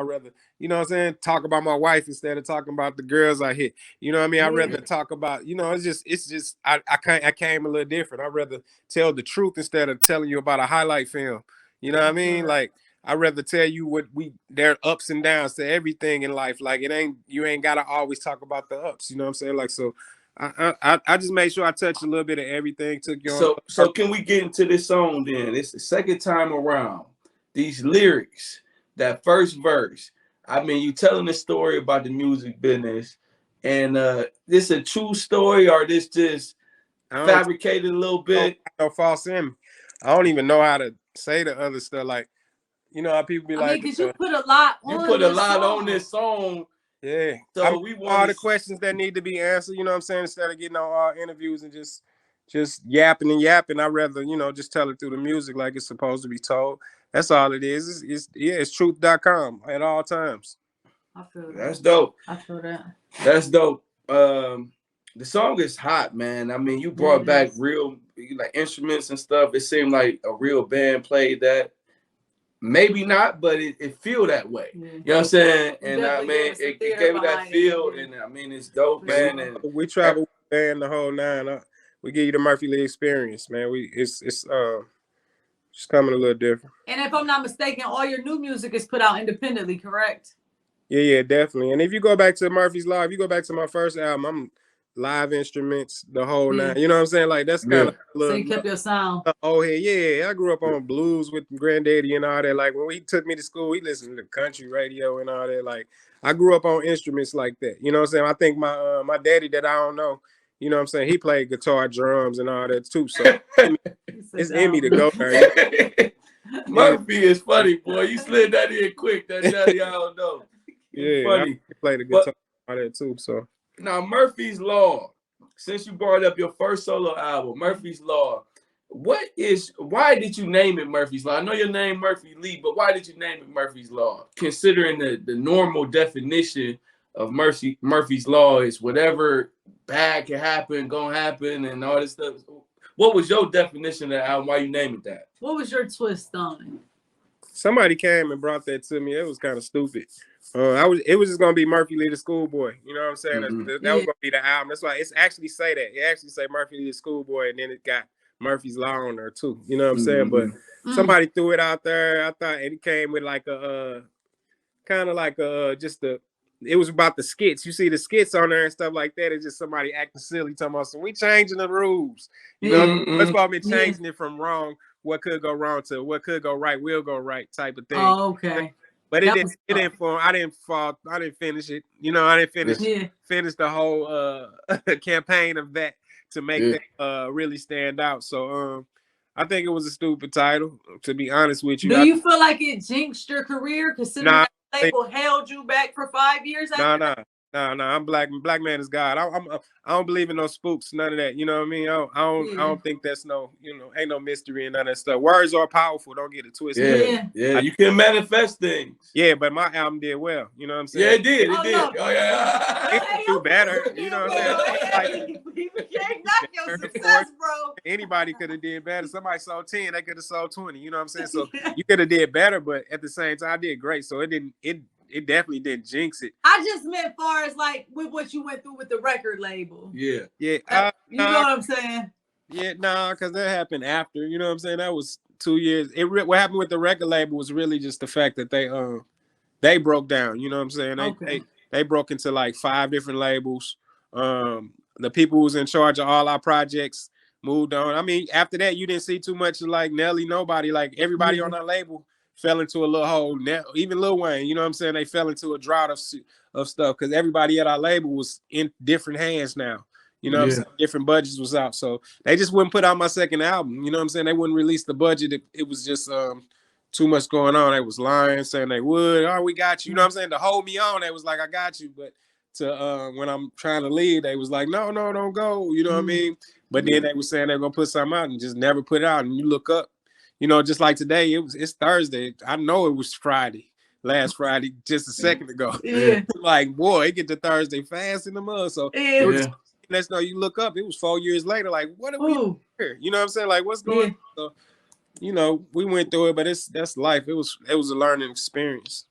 I'd rather, you know what I'm saying, talk about my wife instead of talking about the girls I hit. You know what I mean? I'd rather talk about, you know, it's just I came a little different. I'd rather tell the truth instead of telling you about a highlight film. You know what I mean? Like I'd rather tell you what there are ups and downs to everything in life. Like you ain't gotta always talk about the ups. You know what I'm saying? Like so I just made sure I touched a little bit of everything, took you on. So can we get into this song then? It's the second time around. These lyrics, that first verse. I mean, you telling the story about the music business, and this a true story or this just fabricated a little bit? No false in. I don't even know how to say the other stuff. Like, you know how people be like, because you put a lot on this song. Yeah. So we want all the questions that need to be answered, you know what I'm saying? Instead of getting on all interviews and just yapping and yapping, I'd rather, you know, just tell it through the music like it's supposed to be told. That's all it is. It's truth.com at all times. I feel that. That's dope. I feel that. That's dope. The song is hot, man. I mean, you brought back real like instruments and stuff. It seemed like a real band played that. Maybe not, but it feel that way. You know what I'm saying? And I mean, it gave it that feel, and I mean, it's dope, man. And we travel with the band the whole nine. We give you the Murphy Lee experience, man. It's just coming a little different. And if I'm not mistaken, all your new music is put out independently, correct? Yeah, definitely. And if you go back to Murphy's Live, you go back to my first album, I'm live instruments, the whole nine. You know what I'm saying? Like that's kind of so you kept your sound. Oh yeah. I grew up on blues with Granddaddy and all that. Like when he took me to school, he listened to country radio and all that. Like I grew up on instruments like that. You know what I'm saying? I think my daddy that I don't know, you know what I'm saying, he played guitar, drums, and all that too. So it's in me to go there. Murphy is funny, boy. You slid that in quick. That daddy I don't know. It's funny. I played the guitar, all that too. So. Now, Murphy's Law, since you brought up your first solo album, Murphy's Law, why did you name it Murphy's Law? I know your name Murphy Lee, but why did you name it Murphy's Law? Considering the normal definition of Murphy's Law is whatever bad can happen, gonna happen, and all this stuff. What was your definition of that album? Why you name it that? What was your twist on it? Somebody came and brought that to me. It was kind of stupid. It was just gonna be Murphy Lee the Schoolboy. You know what I'm saying? That was gonna be the album. That's why it's actually say that. It actually say Murphy Lee the Schoolboy, and then it got Murphy's Law on there too. You know what I'm saying? But somebody threw it out there. I thought it came with like a kind of like it was about the skits. You see the skits on there and stuff like that. It's just somebody acting silly, talking about we changing the rules. You know, that's why I've been changing it from wrong. What could go wrong to what could go right will go right type of thing. Oh, okay. But it didn't fall. I didn't finish it. You know, I didn't finish the whole campaign of that to make that really stand out. So I think it was a stupid title, to be honest with you. Do you feel like it jinxed your career considering that label held you back for 5 years after? No, I'm black. Black man is God. I don't believe in no spooks, none of that. You know what I mean? I don't think that's ain't no mystery and none of that stuff. Words are powerful. Don't get it twisted. Yeah. You can manifest things. Yeah, but my album did well. You know what I'm saying? Yeah, it did. It did. No. Oh yeah. It could do better. You know what I'm saying? You can't knock your success, bro. Anybody could have did better. Somebody sold 10, they could have sold 20. You know what I'm saying? So you could have did better, but at the same time, I did great. So it definitely didn't jinx it. I just meant far as like with what you went through with the record label. Yeah. You know what I'm saying? Yeah, because that happened after. You know what I'm saying? That was 2 years. What happened with the record label was really just the fact that they broke down. You know what I'm saying? They broke into like 5 different labels. The people who was in charge of all our projects moved on. I mean, after that, you didn't see too much of like Nelly, nobody. Like everybody on our label fell into a little hole. Even Lil Wayne, you know what I'm saying? They fell into a drought of stuff because everybody at our label was in different hands now. You know what I'm saying? Different budgets was out. So they just wouldn't put out my second album. You know what I'm saying? They wouldn't release the budget. It was just too much going on. They was lying, saying they would. Oh, we got you. You know what I'm saying? To hold me on, they was like, I got you. But to when I'm trying to leave, they was like, no, don't go. You know what I mean? But then they were saying they're going to put something out and just never put it out. And you look up. You know, just like today, it's Thursday. I know it was last Friday, just a second ago. Yeah. Like, boy, it get to Thursday fast in the mud. So let's know you look up, it was 4 years later. Like, what are we here? You know what I'm saying? Like, what's going on? So, you know, we went through it, but that's life. It was a learning experience.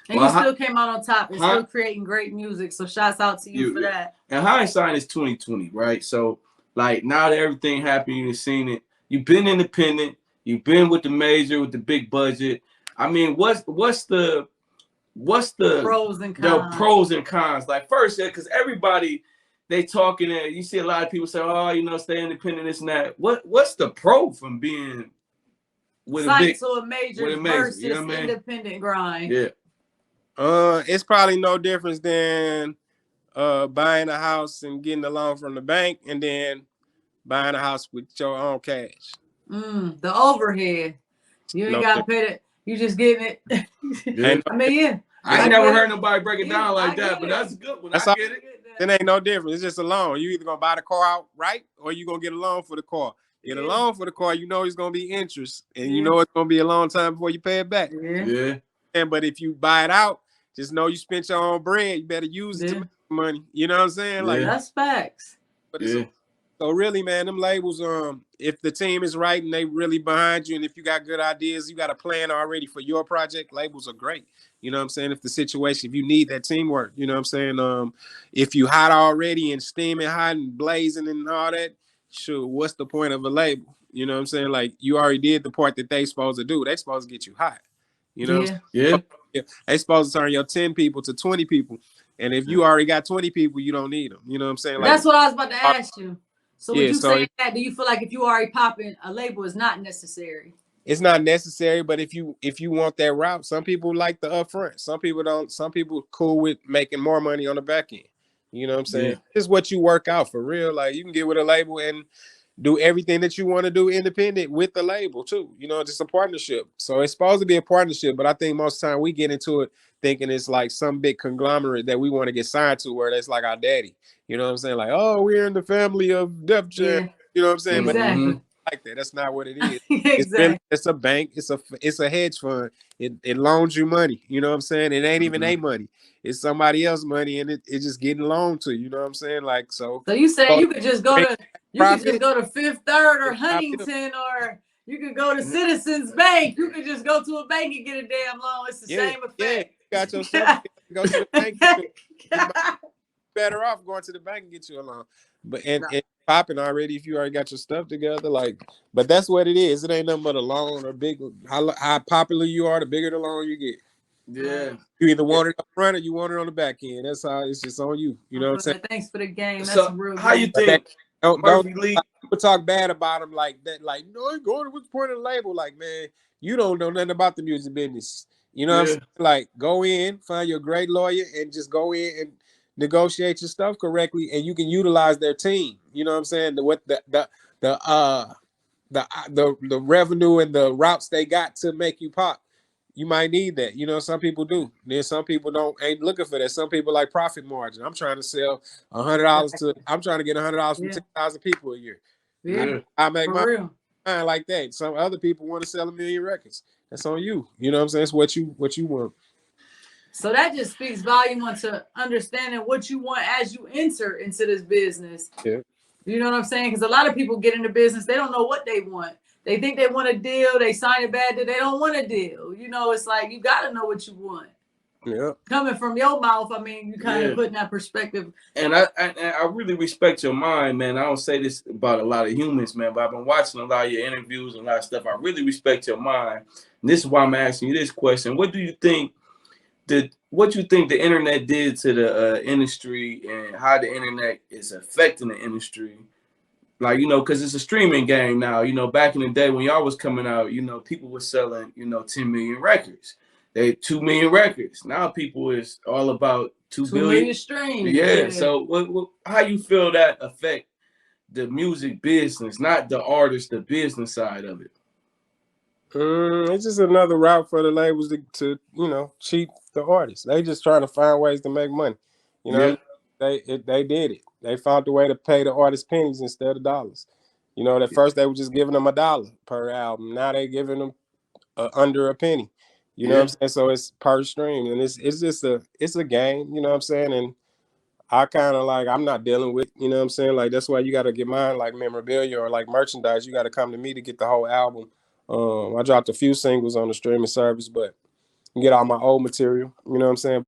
And you still came out on top and still creating great music. So shouts out to you for that. And hindsight is 2020, right? So like now that everything happened, you've seen it. You've been independent. You've been with the major, with the big budget. I mean, what's the pros and cons? The pros and cons. Like first, because everybody they talking and you see a lot of people say, oh, you know, stay independent, this and that. What's the pro from being with a major versus you know what I mean? Independent grind? Yeah. It's probably no difference than buying a house and getting a loan from the bank and then buying a house with your own cash. The overhead. You ain't got to pay it. You just getting it. I mean, I ain't never heard nobody break it down like that, but that's a good one. I get it. It ain't no difference. It's just a loan. You either gonna buy the car outright or you gonna get a loan for the car. Get a loan for the car, you know it's gonna be interest, and you know it's gonna be a long time before you pay it back. But if you buy it out, just know you spent your own bread. You better use it to make money. You know what I'm saying? Like that's facts. But so really, man, them labels, if the team is right and they really behind you, and if you got good ideas, you got a plan already for your project, labels are great. You know what I'm saying? If the situation, if you need that teamwork, you know what I'm saying? If you hot already and steaming hot and blazing and all that, sure, what's the point of a label? You know what I'm saying? Like, you already did the part that they supposed to do. They supposed to get you hot. You know? They supposed to turn your 10 people to 20 people. And if you already got 20 people, you don't need them. You know what I'm saying? Like, that's what I was about to ask you. So would you say that? Do you feel like if you already popping, a label is not necessary? It's not necessary, but if you want that route, some people like the upfront. Some people don't. Some people cool with making more money on the back end. You know what I'm saying? It's what you work out for real. Like, you can get with a label and do everything that you want to do independent with the label too. You know, just a partnership. So it's supposed to be a partnership, but I think most of the time we get into it thinking it's like some big conglomerate that we want to get signed to, where that's like our daddy. You know what I'm saying? Like, oh, we're in the family of Def Jam. You know what I'm saying? Exactly. But like that. That's not what it is. It's a bank. It's a hedge fund. It loans you money. You know what I'm saying? It ain't even money. It's somebody else's money, and it's just getting loaned to you. You know what I'm saying? Like, so you say you could just go to Fifth Third or Huntington, or you could go to Citizens Bank. You could just go to a bank and get a damn loan. It's the same effect. Yeah, you got yourself. Go to the bank. Better off going to the bank and get you a loan. But and popping already if you already got your stuff together. Like, but that's what it is. It ain't nothing but a loan or big. How popular you are, the bigger the loan you get. Yeah. You either want it up front or you want it on the back end. That's how it's just on you. You know what I'm saying? Thanks for the game. That's so real. How you think? Don't people talk bad about him like that. Like, no, going to what's the point of the label? Like, man, you don't know nothing about the music business. You know what I'm saying? Like, go in, find your great lawyer, and just go in and negotiate your stuff correctly, and you can utilize their team. You know what I'm saying? The revenue and the routes they got to make you pop. You might need that. You know, some people do. Then some people ain't looking for that. Some people like profit margin. I'm trying to sell $100 I'm trying to get $100 from 10,000 people a year. I make my mind like that. Some other people want to sell 1 million records. That's on you. You know what I'm saying? It's what you want. So that just speaks volume onto understanding what you want as you enter into this business. Yeah. You know what I'm saying? Because a lot of people get into business, they don't know what they want. They think they want a deal. They sign a bad deal. They don't want a deal. You know, it's like you got to know what you want. Yeah. Coming from your mouth, I mean, you kind of putting that perspective. And I really respect your mind, man. I don't say this about a lot of humans, man, but I've been watching a lot of your interviews and a lot of stuff. I really respect your mind. And this is why I'm asking you this question. What do you think the internet did to the industry, and how the internet is affecting the industry? Like, you know, because it's a streaming game now. You know, back in the day when y'all was coming out, you know, people were selling, 10 million records. They 2 million records. Now people is all about 2 billion streams. Yeah. So how you feel that affect the music business, not the artist, the business side of it? It's just another route for the labels to cheat the artists. They just trying to find ways to make money. You know, they did it. They found a way to pay the artists pennies instead of dollars. You know, at first they were just giving them $1 per album. Now they giving them under a penny. You know what I'm saying? So it's per stream, and it's just a game. You know what I'm saying? And I kind of like, I'm not dealing with, you know what I'm saying? Like, that's why you got to get mine like memorabilia or like merchandise. You got to come to me to get the whole album. I dropped a few singles on the streaming service, but get all my old material. You know what I'm saying?